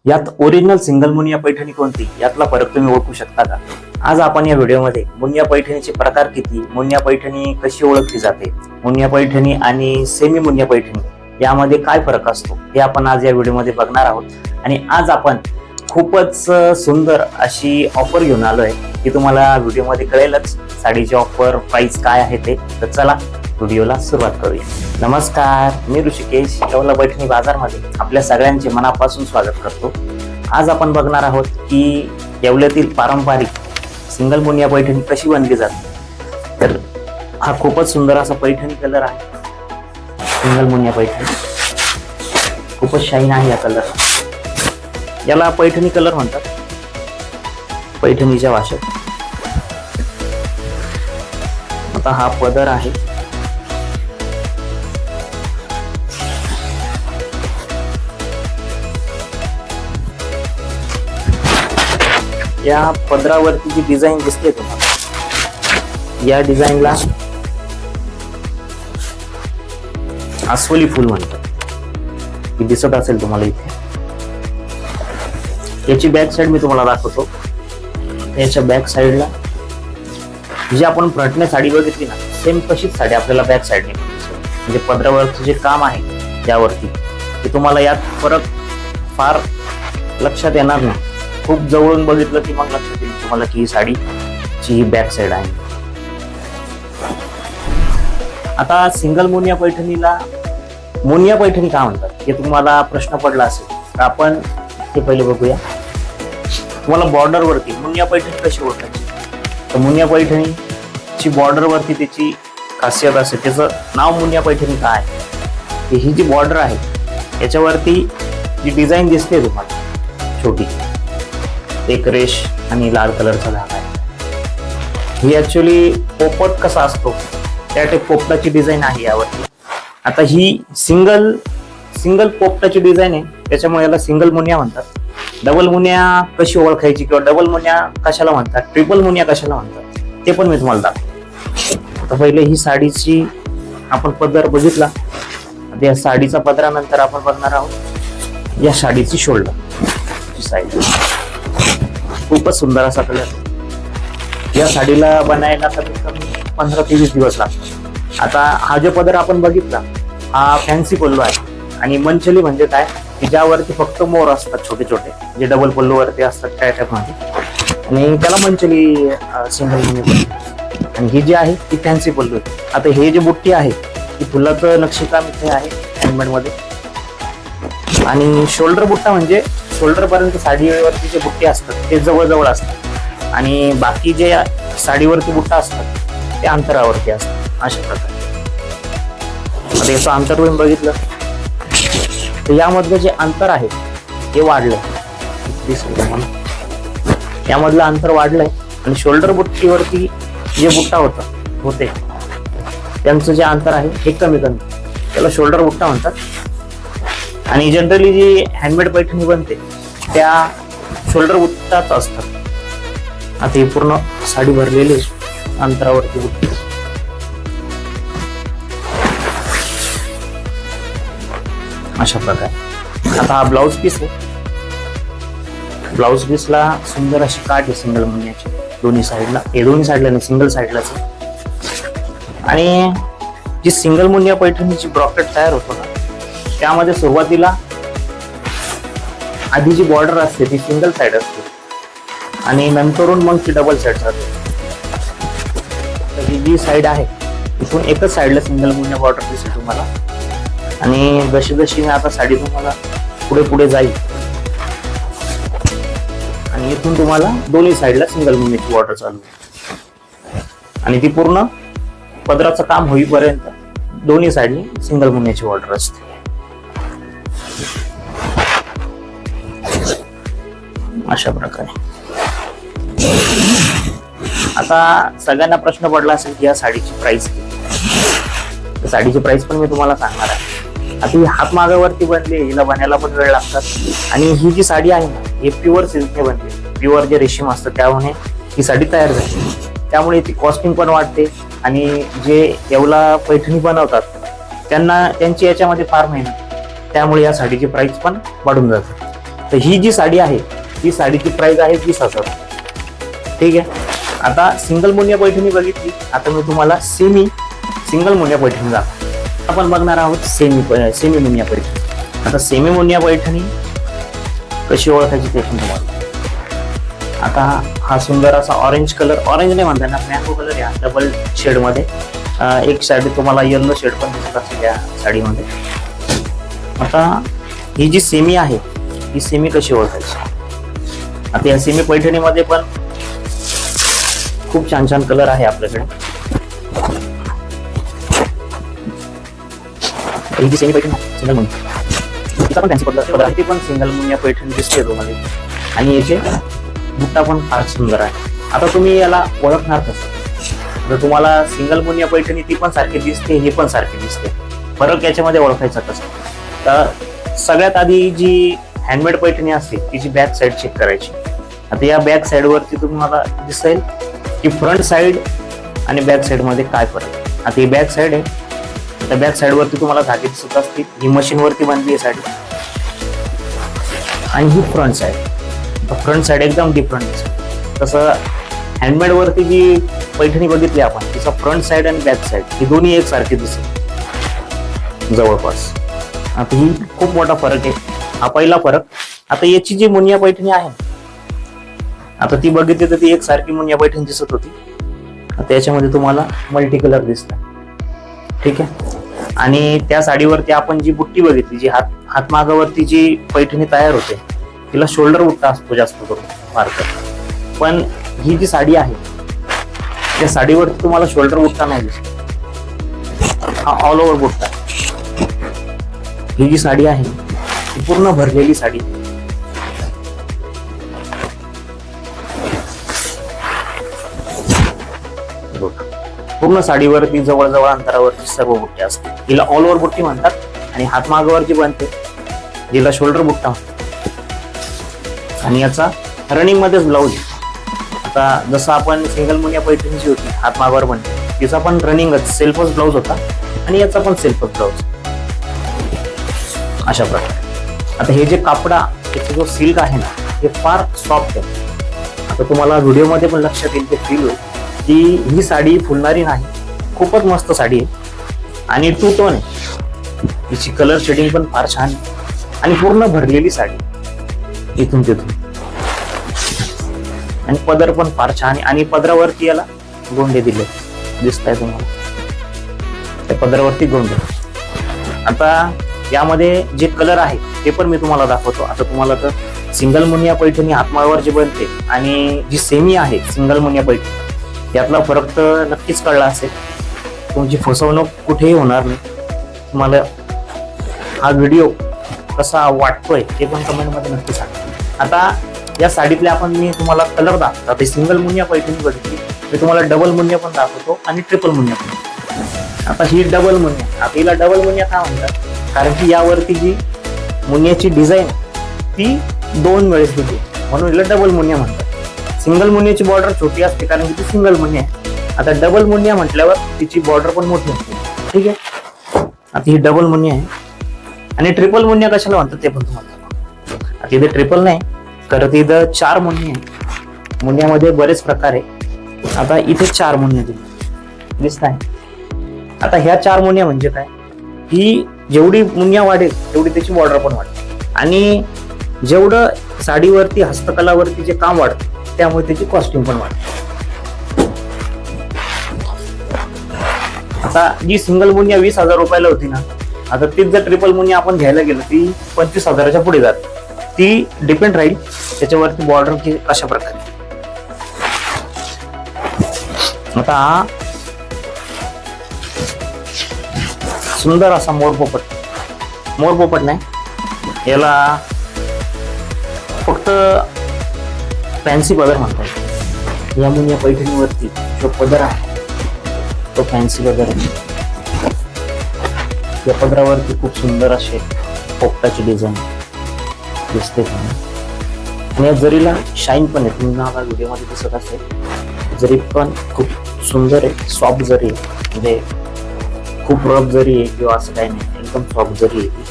यात original single Muniya Paithani कोणती यातला फरक तुम्ही ओळखू शकता का? आज आपण या व्हिडिओमध्ये मुनिया पैठणीचे प्रकार किती, मुनिया पैठणी कशी ओळखली जाते, मुनिया पैठणी आणि सेमी मुनिया पैठणी यामध्ये काय फरक असतो हे आपण आज या व्हिडिओमध्ये बघणार आहोत. आणि आज आपण खूपच सुंदर अशी ऑफर घेऊन आलोय की तुम्हाला व्हिडिओमध्ये कळेलच साडीची ऑफर, प्राइस काय आहे ते. तर चला व्हिडिओला सुरुवात करूया. नमस्कार, मी ऋषिकेश येवला पैठणी बाजारमध्ये आपल्या सगळ्यांचे मनापासून स्वागत करतो. आज आपण बघणार आहोत की येवल्यातील पारंपरिक सिंगल मुनिया पैठणी कशी बनली जाते. तर हा खूपच सुंदर असा पैठणी कलर आहे. सिंगल मुनिया पैठणी खूपच शाईन आहे या कलर. याला पैठणी कलर म्हणतात पैठणीच्या भाषेत. आता हा पदर आहे. या पदरावरती जी डिझाईन दिसते तुम्हाला, या डिझाईनला अस्वली फुल म्हणतात. ही दिसत असेल तुम्हाला इथे. याची बॅक साइड मी तुम्हाला दाखवतो. याच्या बॅक साइडला जी आपण फ्रंटने साडी बघितली ना, सेम तशीच साडी आपल्याला बॅक साइडने म्हणजे पदरावरचं जे काम आहे त्यावरती ते तुम्हाला यात फरक फार लक्षात येणार नाही. खूप जवळून बघितलं की मग लक्षात येईल तुम्हाला की ही साडीची ही बॅक साइड आहे. आता सिंगल मुनिया पैठणीला मुनिया पैठणी का म्हणतात हे तुम्हाला प्रश्न पडला असेल, तर आपण ते पहिले बघूया. तुम्हाला बॉर्डर वरती मुनिया पैठणी कशी ओळखायची, तर मुनिया पैठणीची बॉर्डर वरती त्याची खासियत असते. त्याचं नाव मुनिया पैठणी का आहे, ही जी बॉर्डर आहे याच्यावरती जी डिझाईन दिसते तुम्हाला छोटी, एक रेश आणि लाल कलरचा धागा आहे. ही ऍक्च्युली पोपट कसा असतो त्या टाईप पोपटाची डिझाईन आहे यावरती. आता ही सिंगल पोपटाची डिझाईन आहे, त्याच्यामुळे याला सिंगल मुनिया म्हणतात. डबल मुनिया कशी ओळखायची किंवा डबल मुनिया कशाला म्हणतात, ट्रिपल मुनिया कशाला म्हणतात ते पण मी तुम्हाला दाखवतो. आता पहिले ही साडीची आपण पदर बघितला. आता या साडीचा पदरानंतर आपण बघणार आहोत या साडीची शोल्डर साईड. खूपच सुंदर असा कलर. या साडीला बनायला कमीत कमी 15 ते 20 दिवस लागतात. आता हा जो पदर आपण बघितला हा फॅन्सी पल्लू आहे. आणि मंचली म्हणजे काय, की ज्यावरती फक्त मोर असतात छोटे छोटे, जे डबल पल्लू वरती असतात त्या टाईप मध्ये, आणि त्याला मंचली सिंगल मुनिया. आणि ही जी आहे ती फॅन्सी पल्लू आहे. आता हे जे बुट्टी आहे ती फुलाचं नक्षीकाम इथे आहे हँडमेड मध्ये. आणि शोल्डर बुट्टा म्हणजे शोल्डर पर्यंत साडीवरती जे बुट्टे असतात ते जवळजवळ असतात, आणि बाकी जे साडीवरती बुट्टा असतात ते अंतरावरती असतात अशा प्रकारे. आता याचं अंतर तुम्ही बघितलं तर यामधलं जे अंतर आहे ते वाढलंय, दिसलं तुम्हाला. यामधलं अंतर वाढलंय. आणि शोल्डर बुट्टीवरती जे बुट्टा होते त्यांचं जे अंतर आहे हे कमी त्याला शोल्डर बुट्टा म्हणतात. आणि जनरली जी हँडमेड पैठणी बनते त्या शोल्डर बुट्टाच असतात. आता ही पूर्ण साडी भरलेली अंतरावरती बुट्टी. अशा प्रकारे. आता हा ब्लाउज पीस आहे. ब्लाउज पीसला सुंदर अशी काठ आहे सिंगल मुनियाची दोन्ही साईडला. हे दोन्ही साईडला नाही, सिंगल साईडलाच. आणि जी सिंगल मुनिया पैठणीची ब्रॉकेट तयार होतो ना, त्यामध्ये सुरुवातीला आधी जी बॉर्डर असते ती सिंगल साइड असते आणि नंतरून मग ती डबल साइड जाते. ही जी साइड आहे इथून एकच साइडला सिंगल मुनिया बॉर्डर दिसते तुम्हाला. आणि जशी जशी आता साडी तुम्हाला पुढे पुढे जाईल आणि इथून तुम्हाला दोन्ही साइडला सिंगल मुनियाची बॉर्डर चालू, आणि ती पूर्ण पदराचं काम होईपर्यंत दोन्ही साइडनी सिंगल मुनियाची बॉर्डर असते. अशा प्रकारे. आता सगळ्यांना प्रश्न पडला असेल की या साडीची प्राइस किती. साडीची प्राइस पण मी तुम्हाला सांगणार आहे. आता ही हातमागावरती बनली, हिला बनायला पण वेळ लागतात. आणि ही जी साडी आहे ना ही प्युअर सिल्कने बनली, प्युअर जे रेशीम असतं त्यामुळे ही साडी तयार झाली. त्यामुळे ती कॉस्टिंग पण वाढते. आणि जे येवला पैठणी बनवतात त्यांची याच्यामध्ये फार मेहनत, त्यामुळे या साडीची प्राइस पण वाढून जाते. तर ही जी साडी आहे ही साडीची प्राइस आहे 20,000. ठीक आहे. आता सिंगल मुनिया पैठणी बघितली, आता मी तुम्हाला सिंगल मुनिया पैठणी दाखवतो. आपण बघणार आहोत सेमी मुनिया पैठणी. आता सेमी मुनिया पैठणी कशी ओळखायची ते पण तुम्हाला. आता हा सुंदर असा ऑरेंज कलर, ऑरेंज नाही म्हणता ना, मँगो कलर या डबल शेड मध्ये. एक साडी तुम्हाला येलो शेड पण दिसत असेल या साडीमध्ये. आता ही जी सेमी आहे ही सेमी कशी ओळखायची. आता या सेमी पैठणीमध्ये पण खूप छान छान कलर आहे आपल्याकडे. ही G semi Paithani single Muniya, तिचा पण फॅन्सी पद्धत ती पण सिंगल मुनिया पैठणी दिसते तुम्हाला. आणि याचे बुट्टा पण फार सुंदर आहे. आता तुम्ही याला ओळखणार कसं. जर तुम्हाला सिंगल मुनिया पैठणी ती पण सारखी दिसते, ही पण सारखी दिसते, फरक याच्यामध्ये ओळखायचा कसा. तर सगळ्यात आधी जी हँडमेड पैठणी असते तिची बॅक साईड चेक करायची. आता या बॅक साईड वरती तुम्हाला दिसेल की फ्रंट साईड आणि बॅक साईड मध्ये काय फरक. आता ही बॅक साईड आहे, त्या बॅक साईड वरती तुम्हाला धागे दिसत असतील. ही मशीन वरती बांधली आहे साडी. आणि ही फ्रंट साईड, फ्रंट साईड एकदम डिफरंट दिसते. तसं हँडमेड वरती जी पैठणी बघितली आपण, तिचा फ्रंट साईड आणि बॅक साईड ही दोन्ही एकसारखी दिसते जवळपास. आता ही खूप मोठा फरक आहे, हा पहिला फरक. आता याची जी मुनिया पैठणी आहे, आता ती बघितली तर ती एकसारखी मुनिया पैठणी दिसत होती. आता याच्यामध्ये तुम्हाला मल्टी कलर दिसतात. ठीक आहे. आणि त्या साडीवरती आपण जी बुट्टी बघितली, जी हातमागावरती जी पैठणी तयार होते, तिला शोल्डर बुट्टा असतो जास्त करून मार्कर. पण ही जी साडी आहे त्या साडीवरती तुम्हाला शोल्डर बुट्टा नाही दिसत, हा ऑल ओव्हर बुट्टा. ही जी साडी आहे ती पूर्ण भरलेली साडी. पूर्ण साडीवरती जवळजवळ अंतरावरती सर्व बुट्टे असतात. हिला ऑल ओव्हर बुट्टी म्हणतात. आणि हातमागावर जी बनते जिला शोल्डर बुट्टा म्हणतात. आणि याचा रनिंग मध्येच ब्लाऊज. आता जसं आपण सिंगल मुनिया पैठणीची होती हातमागावर बनते, तिचा पण रनिंगच सेल्फच ब्लाऊज होता. आणि याचा पण सेल्फच ब्लाऊज अशा प्रकारे. आता हे जे कापडा, त्याचा जो सिल्क आहे ना, हे फार सॉफ्ट आहे. आता तुम्हाला व्हिडिओमध्ये पण लक्षात येईल, ते फील होईल की ही साडी फुलणारी नाही, खूपच मस्त साडी आहे. आणि टू टोन आहे, तिची कलर शेडिंग पण फार छान आहे. आणि पूर्ण भरलेली साडी इथून तिथून. आणि पदर पण फार छान आहे. आणि पदरावरती याला गोंडे दिले दिसत आहे तुम्हाला, त्या पदरावरती गोंडे. आता यामध्ये जे कलर आहे ते पण मी तुम्हाला दाखवतो. आता तुम्हाला तर सिंगल मुनिया पैठणी हातमागावर जी बनते आणि जी सेमी आहे सिंगल मुनिया पैठणी, यातला फरक तर नक्कीच कळला असेल. तुमची फसवणूक कुठेही होणार नाही. तुम्हाला हा व्हिडिओ कसा वाटतोय ते पण कमेंट मध्ये नक्की सांगा. आता या साडीतले आपण मी तुम्हाला कलर दाखवतो. आता सिंगल मुनिया पैठणी बघितली, मी तुम्हाला डबल मुनिया पण दाखवतो आणि ट्रिपल मुनिया पण. आता ही डबल मुनिया, आता हिला डबल मुनिया का म्हणतात, कारण की यावरती जी मुनियाची डिझाईन ती 2 वेळेस दिली, म्हणून हिला डबल मुनिया म्हणतात. सिंगल मुनियाची बॉर्डर छोटी असते कारण की ती सिंगल मुनिया आहे. आता डबल मुनिया म्हटल्यावर तिची बॉर्डर पण मोठी असते. ठीक आहे. आता ही डबल मुनिया आहे. आणि ट्रिपल मुनिया कशाला म्हणतात ते पण तुम्हाला. आता इथे ट्रिपल नाही, तर इथं 4 मुनिया आहे. मुनियामध्ये बरेच प्रकार आहे. आता इथे 4 मुनिया दिली दिसत आहे. आता ह्या 4 मुनिया म्हणजे काय, ही जेवढी मुनिया वाढेल तेवढी त्याची बॉर्डर पण वाढते. आणि जेवढं साडीवरती हस्तकलावरती जे काम वाढतं त्यामुळे त्याची कॉस्ट्युम पण वाढते. आता जी सिंगल मुनिया 20,000 रुपयाला होती ना, आता तीच जर ट्रिपल मुनिया आपण घ्यायला गेलो ती 25,000च्या पुढे जाते. ती डिपेंड राहील त्याच्यावरती बॉर्डर की कशा प्रकारे. आता हा सुंदर असा मोरपोपट नाही, याला फक्त फॅन्सी पदर म्हणतात. या मुनिया पैठणीवरती जो पदर आहे तो फॅन्सी पदर आहे. या पदरावरती खूप सुंदर असे पोपटाची डिझाईन दिसते. आणि या जरीला शाईन पण आहे, तुम्हाला व्हिडिओ मध्ये दिसत असेल. जरी पण खूप सुंदर आहे, सॉफ्ट जरी आहे, म्हणजे खूप रफ जरी आहे किंवा असं काही नाही, एकदम सॉफ्ट जरी आहे.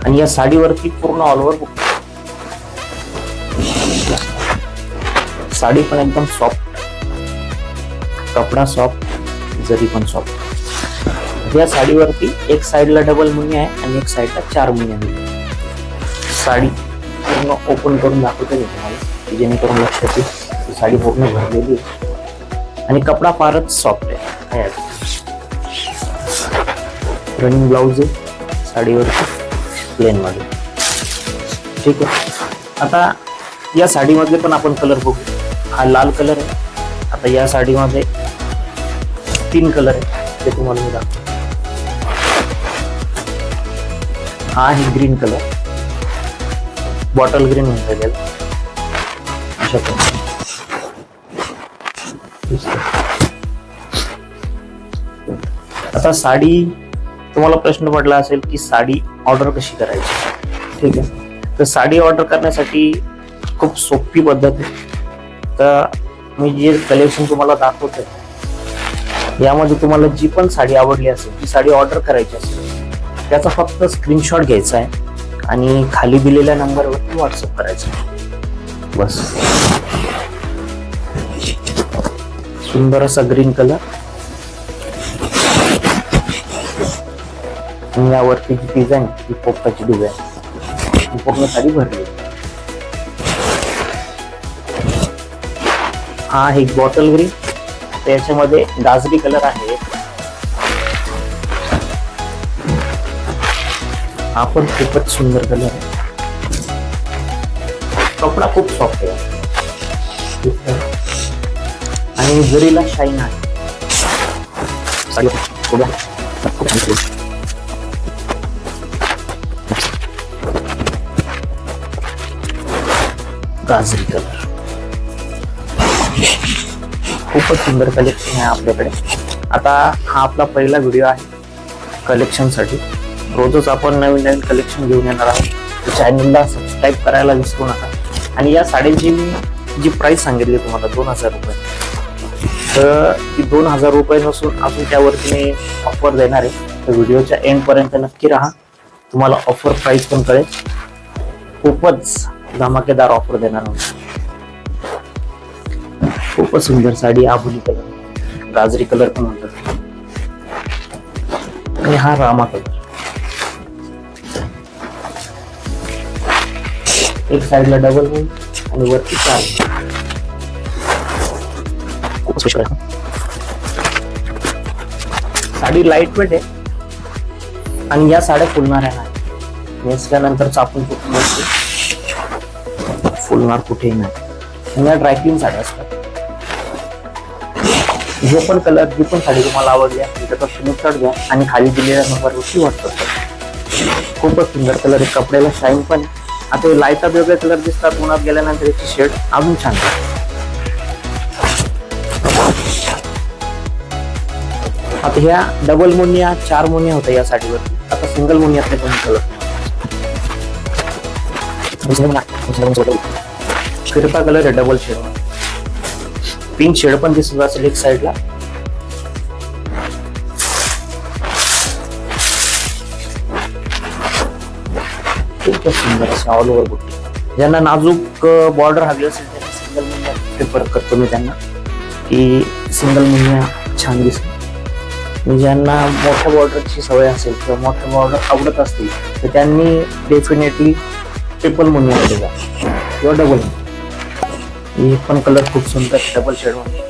आणि या साडीवरती पूर्ण ऑल ओव्हर साडी पण एकदम सॉफ्ट, कपडा सॉफ्ट, जरी पण सॉफ्ट. या साडीवरती एक साइडला डबल मुनी आहे आणि एक साइडला 4 मुनी आहे. साडी पूर्ण ओपन करून दाखवतो मी तुम्हाला, जेणेकरून लक्षात येईल साडी पूर्ण भरलेली आहे आणि कपडा फारच सॉफ्ट आहे. रनिंग ब्लाउज आहे साडीवरती प्लेन मध्ये. ठीक आहे. आता या साडीमध्ये पण आपण कलर बघू. हा लाल कलर आहे. आता या साडीमध्ये 3 कलर आहे, ते तुम्हाला मी दाखवतो. हा आहे ग्रीन कलर, बॉटल ग्रीन म्हणता येईल अशा प्रकारे. आता साडी, तुम्हाला प्रश्न पडला असेल की साडी ऑर्डर कशी करायची. ठीक आहे. तर साडी ऑर्डर करण्यासाठी खूप सोपी पद्धत आहे. तर मी जे कलेक्शन तुम्हाला दाखवतोय यामध्ये तुम्हाला जी पण साडी आवडली असेल, ती साडी ऑर्डर करायची असेल, त्याचा फक्त स्क्रीनशॉट घ्यायचा आहे आणि खाली दिलेल्या नंबरवरती व्हॉट्सअप करायचं बस. सुंदर असा ग्रीन कलर आणि यावरती जी डिझाईन, ती पोपटाची डिझाईन, पूर्ण साडी भरली. हा आहे बॉटल ग्रीन, त्याच्यामध्ये गाजरी कलर आहे. हा पण खूपच सुंदर कलर आहे. कपडा खूप सॉफ्ट आहे आणि जरीला शाईन आहे. गाजरी कलर खूपच सुंदर कलेक्शन आहे आपल्याकडे. आता हा आपला पहिला व्हिडिओ आहे कलेक्शन साठी. रोजच आपण नवीन नवीन कलेक्शन घेऊन येणार आहोत. चॅनलला सबस्क्राईब करायला विसरू नका. आणि या साड्यांची मी जी प्राइस सांगितली तुम्हाला 2000 रुपये, तर ती 2000 रुपये नसून अजून त्यावरती मी ऑफर देणार आहे. तर व्हिडिओच्या एंड पर्यंत नक्की राहा, तुम्हाला ऑफर प्राइस पण कळेल. खूपच धमाकेदार ऑफर देणार आहोत. खूपच सुंदर साडी, आबोली कलर, गाजरी कलर पण म्हणतात, आणि हा रामा कलर. एक साइडला डबल होईल आणि वरती 4. खूप स्पेशल आहे साडी. लाईट वेट आहे आणि या साड्या फुलणाऱ्या नाही. नेसल्यानंतर चापून फुटून फुलणार कुठेही नाही. आणि या ड्रायक्लीन साड्या असतात. जो पण कलर, जी पण साडी तुम्हाला आवडली आहे त्याचा स्क्रीनशॉट घ्या आणि खाली दिलेल्या नंबरवरती व्हॉट्सअप करा. खूपच सुंदर कलर आहे, कपड्याला शाईन पण. आता लाईटात वेगळे कलर दिसतात, उन्हात गेल्यानंतर याची शेड अजून छान आहे. आता ह्या डबल मुनिया, 4 मुनिया होत्या या साडीवरती. आता सिंगल मुनियातले पण कलर. फिरता कलर आहे डबल शेड. पिंक शेड पण दिसत असेल एक साइडला. खूपच सुंदर असं ऑल ओव्हर बुट्टी. ज्यांना नाजूक बॉर्डर हवी असेल त्यांना सिंगल मुनिया प्रिफर करतो मी त्यांना, की सिंगल मुनिया छान दिसते. ज्यांना मोठ्या बॉर्डरची सवय असेल किंवा मोठ्या बॉर्डर आवडत असतील तर त्यांनी डेफिनेटली ट्रिपल मुनियामध्ये जा किंवा डबल. हे पण कलर खूप सुंदर डबल शेड मध्ये.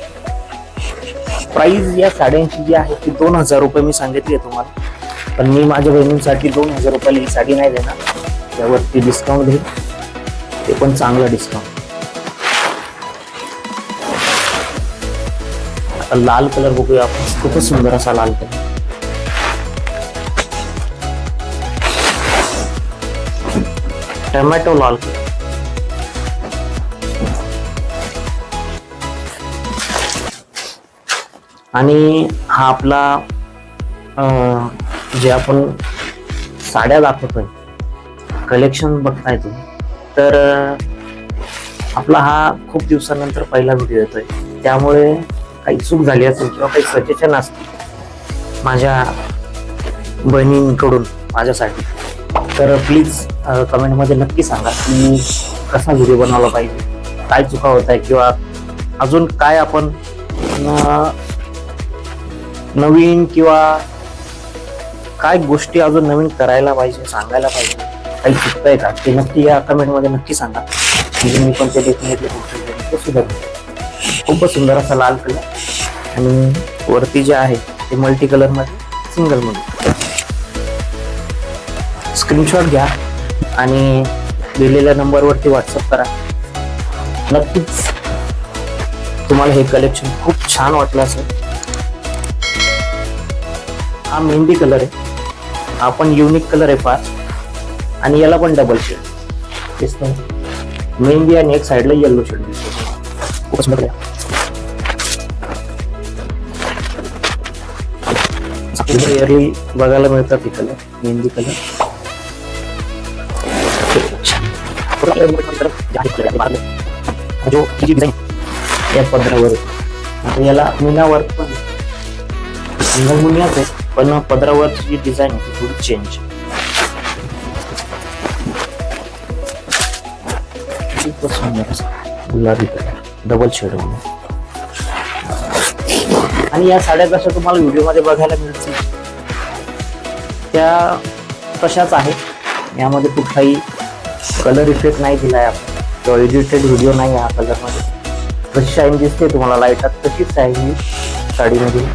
प्राइस या साड्यांची जी आहे ती 2000 रुपये मी सांगितली आहे तुम्हाला. पण मी माझ्या बहिणींसाठी 2000 रुपयाला ही साडी नाही देणार, त्यावरती डिस्काउंट देईल, ते पण चांगला डिस्काउंट. आता लाल कलर बघूया आपण. खूपच सुंदर असा लाल कलर. टोमॅटो लाल कलर. आणि हा आपला जे आपण साड्या दाखवतोय, कलेक्शन बघताय तुम्ही, तर आपला हा खूप दिवसानंतर पहिला व्हिडिओ येतोय. त्यामुळे काही चूक झाली असेल किंवा काही सजेशन असतील माझ्या बहिणींकडून माझ्यासाठी, तर प्लीज कमेंटमध्ये नक्की सांगा की कसा व्हिडिओ बनवला पाहिजे, काय चुका होत आहे किंवा अजून काय आपण नवीन किंवा काय गोष्टी अजून नवीन करायला पाहिजे, सांगायला पाहिजे, काही चुकतंय का ते नक्की या कमेंट मध्ये नक्की सांगा. म्हणजे मी पण ते डेफिनेटली सुधार. खूपच सुंदर असा लाल कलर आणि वरती जे आहे ते मल्टी कलर मध्ये सिंगल मध्ये. स्क्रीनशॉट घ्या आणि दिलेल्या नंबरवरती व्हॉट्सअप करा. नक्कीच तुम्हाला हे कलेक्शन खूप छान वाटलं असेल. हा मेहंदी कलर आहे, हा पण युनिक कलर आहे फार आणि याला पण डबल शेड दिसतो. मेहंदी आणि एक साइडला येलो शेड दिसतो. खूप सुंदर आहे. क्लिअरली बघायला मिळतात हे कलर, मेहंदी कलर. जो डिझाईन या पदरावर याला मीना वर्क पण सिंगल मुनियाच आहे, पण पदरावरची जी डिझाईन आहे ती थोडी चेंज. खूपच सुंदर गुलाबी कलर डबल शेड. आणि या साड्या कशा तुम्हाला व्हिडिओ मध्ये बघायला मिळतील त्या तशाच आहेत. यामध्ये कुठलाही कलर इफेक्ट नाही दिलाय आपण किंवा एडिटेड व्हिडिओ नाही. या कलर मध्ये जशी शाईन दिसते तुम्हाला लाईटात तशीच आहे ही साडीमध्ये.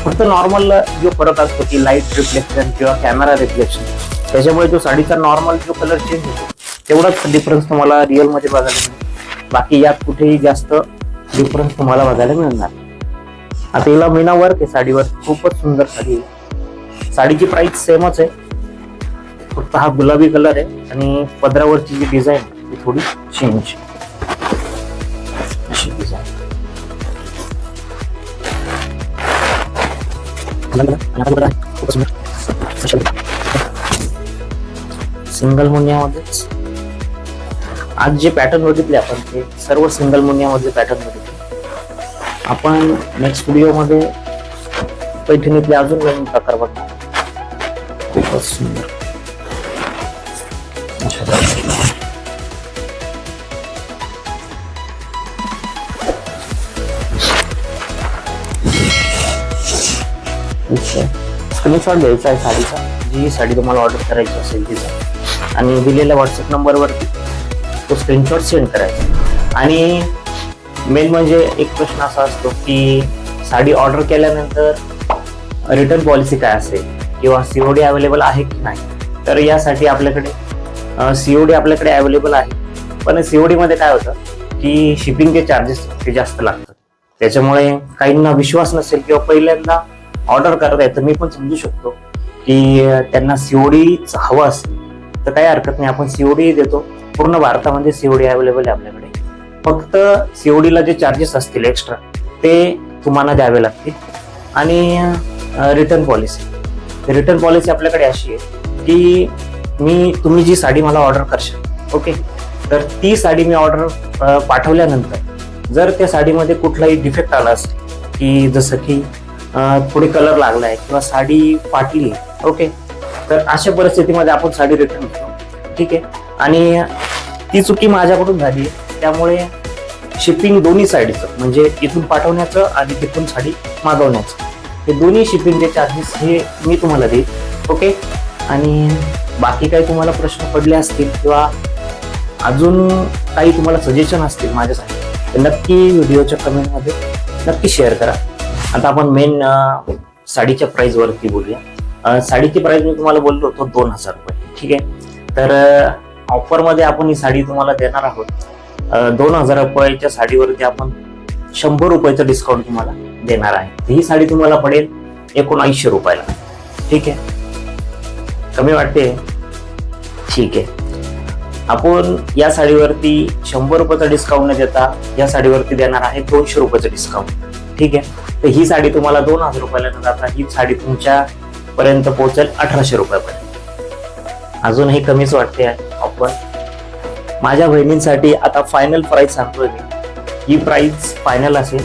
फक्त नॉर्मल जो फरक असतो की लाईट रिफ्लेक्शन किंवा कॅमेरा रिफ्लेक्शन, त्याच्यामुळे जो साडीचा नॉर्मल जो कलर चेंज होतो तेवढाच डिफरन्स तुम्हाला रिअल मध्ये बघायला मिळेल. बाकी यात कुठेही जास्त डिफरन्स तुम्हाला बघायला मिळणार. आता हिला मीना वर्क आहे साडीवर. खूपच सुंदर साडी आहे. साडीची प्राइस सेमच आहे, फक्त हा गुलाबी कलर आहे आणि पदरावरची जी डिझाईन ती थोडी चेंज. अशी डिझाईन सिंगल मुनियामध्येच. आज जे पॅटर्न बघितले आपण ते सर्व सिंगल मुनियामधले पॅटर्न बघितले. आपण नेक्स्ट व्हिडिओ मध्ये पैठणीतले अजून नवीन प्रकार बघणार. खूपच सुंदर. स्क्रीनशॉट घ्यायचा आहे साडीचा, जी साडी तुम्हाला ऑर्डर करायची असेल तिचा, आणि दिलेल्या व्हॉट्सअप नंबरवरती तो स्क्रीनशॉट सेंड करायचा. आणि मेन म्हणजे एक प्रश्न असा असतो की साडी ऑर्डर केल्यानंतर रिटर्न पॉलिसी काय असेल किंवा सीओडी अवेलेबल आहे की नाही. तर यासाठी आपल्याकडे सीओडी आपल्याकडे अवेलेबल आहे, पण सीओडी मध्ये काय होतं की शिपिंगचे चार्जेस ते जास्त लागतात. त्याच्यामुळे काहींना विश्वास नसेल किंवा पहिल्यांदा ऑर्डर करत आहे तर मी पण समजू शकतो की त्यांना सीओडी हवं असेल तर काही हरकत नाही, आपण सीओडी देतो. पूर्ण भारतामध्ये सीओडी अवेलेबल आहे आपल्याकडे. फक्त सीओडीला जे चार्जेस असतील एक्स्ट्रा ते तुम्हाला द्यावे लागतील. आणि रिटर्न पॉलिसी आपल्याकडे अशी आहे की तुम्ही जी साडी मला ऑर्डर करशाल, ओके, तर ती साडी मी ऑर्डर पाठवल्यानंतर जर त्या साडीमध्ये कुठलाही डिफेक्ट आला असेल की जसं की थोडी कलर लागलाय किंवा साडी फाटली, ओके, तर अशा परिस्थितीमध्ये आपण साडी रिटर्न करतो. ठीक आहे. आणि ती चुकी माझ्याकडून झाली आहे, त्यामुळे शिपिंग दोन्ही साईडचं म्हणजे इथून पाठवण्याचं आणि तिथून साडी मागवण्याचं हे दोन्ही शिपिंगचे चार्जेस हे मी तुम्हाला देईन. ओके. आणि बाकी काही तुम्हाला प्रश्न पडले असतील किंवा अजून काही तुम्हाला सजेशन असतील माझ्यासाठी तर नक्की व्हिडिओच्या कमेंटमध्ये नक्की शेअर करा. आता आपण मेन साडीच्या प्राइस वरती बोलूया. साडीची प्राइस मी तुम्हाला बोललो होतो 2000 रुपये. ठीक आहे. तर ऑफर मध्ये आपण ही साडी तुम्हाला देणार आहोत. 2000 रुपयाच्या साडीवरती आपण 100 रुपयाचं डिस्काउंट तुम्हाला देणार आहे. ही साडी तुम्हाला पडेल 1900 रुपयाला. ठीक आहे. कमी वाटते? ठीक आहे. आपण या साडीवरती 100 रुपयाचा डिस्काउंट न देता या साडीवरती देणार आहे 200 रुपयाचं डिस्काउंट. ठीक आहे. तर ही साडी तुम्हाला 2000 रुपयाला न जाता ही साडी तुमच्या पर्यंत पोहोचेल 1800 रुपयापर्यंत. अजूनही कमीच वाटते ऑफर. माझ्या बहिणींसाठी आता फायनल प्राइस सांगतोय मी. ही प्राइस फायनल असेल.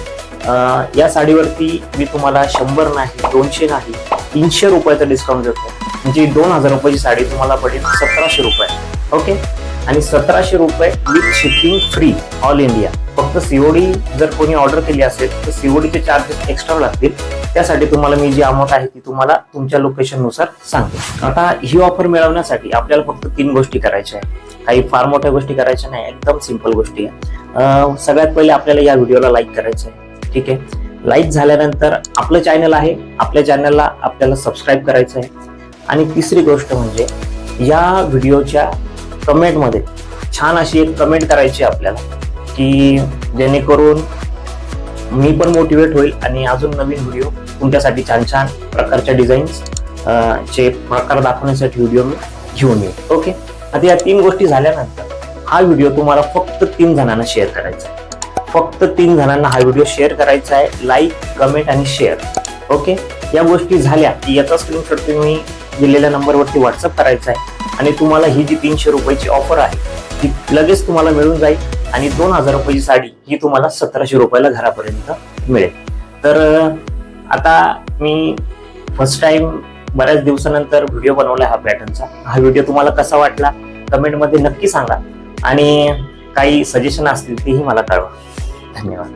या साडीवरती मी तुम्हाला 100 नाही, 200 नाही, 300 रुपयाचा डिस्काउंट देतो. म्हणजे 2000 रुपयाची साडी तुम्हाला पडेल 1700 रुपये. ओके. आणि 1700 रुपये with shipping free all India. फक्त सीओडी जर कोणी ऑर्डर केली असेल तर सीओडीचे चार्जेस एक्स्ट्रा लागतील. त्यासाठी तुम्हाला मी जी अमाऊंट आहे ती तुम्हाला तुमच्या लोकेशन नुसार सांगतो. आता ही ऑफर मिळवण्यासाठी आपल्याला फक्त 3 गोष्टी करायच्या आहेत. काही फार मोठ्या गोष्टी करायच्या नाही, एकदम सिंपल गोष्टी आहे. सगळ्यात पहिले आपल्याला या व्हिडिओला लाईक करायचं आहे. ठीक आहे, लाईक झाल्यानंतर आपलं चॅनल आहे, आपल्या चॅनलला आपल्याला सबस्क्राईब करायचं आहे. आणि तिसरी गोष्ट म्हणजे या व्हिडिओच्या कमेंटमध्ये छान अशी एक कमेंट करायची आपल्याला, की जेणेकरून मी पण मोटिवेट होईल आणि अजून नवीन व्हिडिओ तुमच्यासाठी छान छान प्रकारच्या डिझाईन्स चे प्रकार दाखवण्यासाठी व्हिडिओ मी घेऊन येईल. ओके, आता या 3 गोष्टी झाल्यानंतर हा व्हिडिओ तुम्हाला फक्त 3 जणांना शेअर करायचा आहे. फक्त 3 जणांना हा व्हिडिओ शेअर करायचा आहे. लाईक, कमेंट आणि शेअर. ओके, या गोष्टी झाल्या की याचा स्क्रीनशॉट तुम्ही दिलेल्या नंबरवरती व्हॉट्सअप करायचा आहे आणि तुम्हाला ही जी 300 रुपयाची ऑफर आहे ती लगेच तुम्हाला मिळून जाईल आणि 2000 रुपयाची साडी ही तुम्हाला 1700 रुपयाला घरापर्यंत मिळेल. तर आता मी फर्स्ट टाइम बऱ्याच दिवसानंतर व्हिडिओ बनवला हा पॅटर्नचा. हा व्हिडिओ तुम्हाला कसा वाटला कमेंटमध्ये नक्की सांगा आणि काही सजेशन असतील तेही मला कळवा. धन्यवाद.